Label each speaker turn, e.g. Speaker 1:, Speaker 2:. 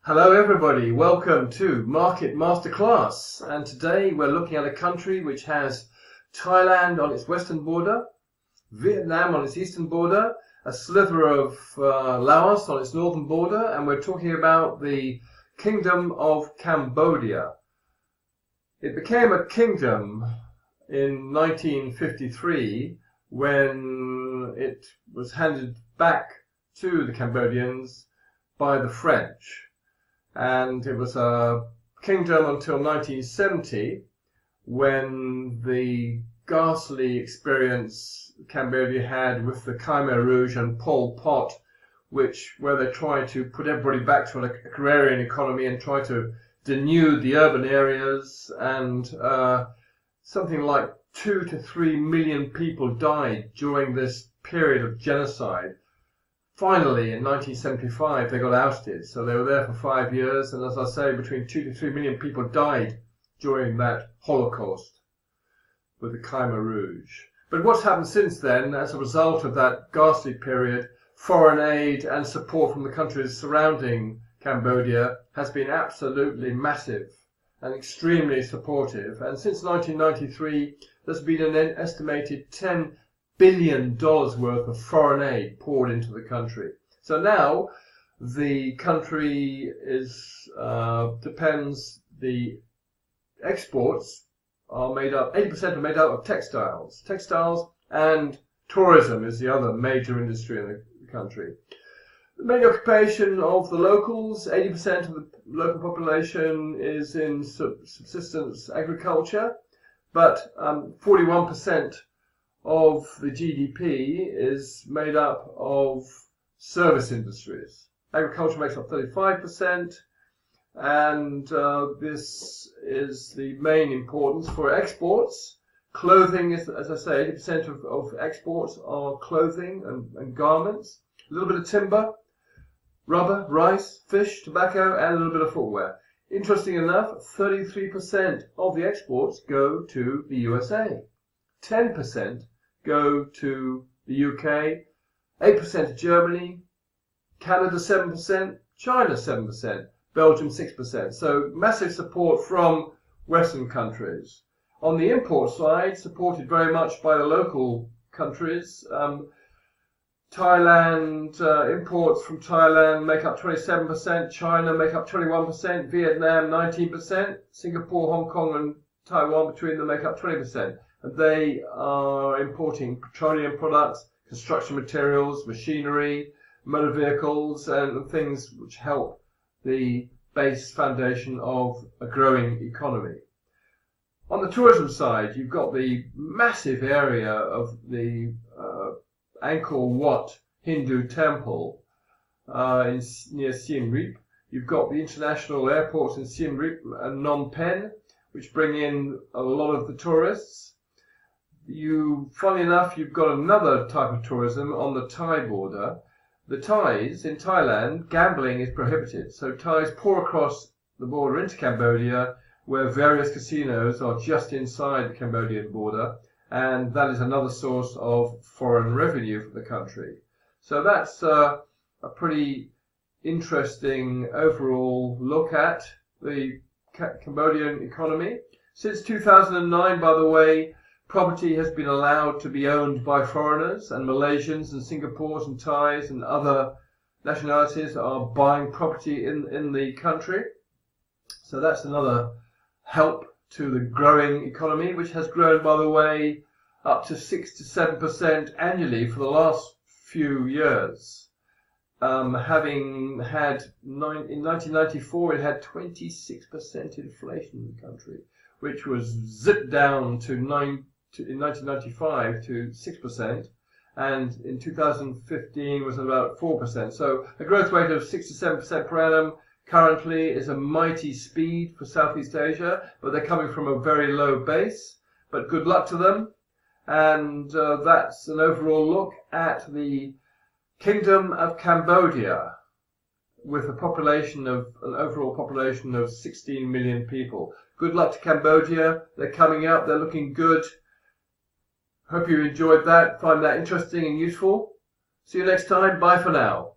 Speaker 1: Hello everybody, welcome to Market Masterclass, and today we're looking at a country which has Thailand on its western border, Vietnam on its eastern border, a sliver of Laos on its northern border, and we're talking about the Kingdom of Cambodia. It became a kingdom in 1953 when it was handed back to the Cambodians by the French. And it was a kingdom until 1970, when the ghastly experience Cambodia had with the Khmer Rouge and Pol Pot, where they tried to put everybody back to an agrarian economy and try to denude the urban areas, and something like 2 to 3 million people died during this period of genocide. Finally, in 1975, they got ousted, so they were there for 5 years, and as I say, between 2 to 3 million people died during that Holocaust with the Khmer Rouge. But what's happened since then, as a result of that ghastly period, foreign aid and support from the countries surrounding Cambodia has been absolutely massive and extremely supportive. And since 1993, there's been an estimated $10 billion worth of foreign aid poured into the country. So now the country the exports are made up, 80% are made up of textiles. Textiles and tourism is the other major industry in the country. The main occupation of the locals, 80% of the local population is in subsistence agriculture, but 41% of the GDP is made up of service industries. Agriculture makes up 35%, and this is the main importance for exports. Clothing is, as I say, 80% of exports are clothing and garments. A little bit of timber, rubber, rice, fish, tobacco, and a little bit of footwear. Interesting enough, 33% of the exports go to the USA. 10% go to the UK, 8% to Germany, Canada 7%, China 7%, Belgium 6%. So massive support from Western countries. On the import side, supported very much by the local countries. Thailand, imports from Thailand make up 27%, China make up 21%, Vietnam 19%, Singapore, Hong Kong and Taiwan between them make up 20%. And they are importing petroleum products, construction materials, machinery, motor vehicles, and things which help the base foundation of a growing economy. On the tourism side, you've got the massive area of the Angkor Wat Hindu temple near Siem Reap. You've got the international airports in Siem Reap and Phnom Penh, which bring in a lot of the tourists. Funny enough, you've got another type of tourism on the Thai border. The Thais in Thailand, gambling is prohibited, so Thais pour across the border into Cambodia, where various casinos are just inside the Cambodian border, and that is another source of foreign revenue for the country. So that's a pretty interesting overall look at the Cambodian economy. Since 2009, by the way, property has been allowed to be owned by foreigners, and Malaysians and Singapores and Thais and other nationalities are buying property in the country. So that's another help to the growing economy, which has grown, by the way, up to 6 to 7% annually for the last few years. Having had, in 1994, it had 26% inflation in the country, which was zipped down in 1995 to 6%, and in 2015 was about 4%. So a growth rate of 6 to 7% per annum currently is a mighty speed for Southeast Asia, but they're coming from a very low base. But good luck to them. And that's an overall look at the Kingdom of Cambodia, with an overall population of 16 million people. Good luck to Cambodia. They're coming up. They're looking good. Hope you enjoyed that, find that interesting and useful. See you next time. Bye for now.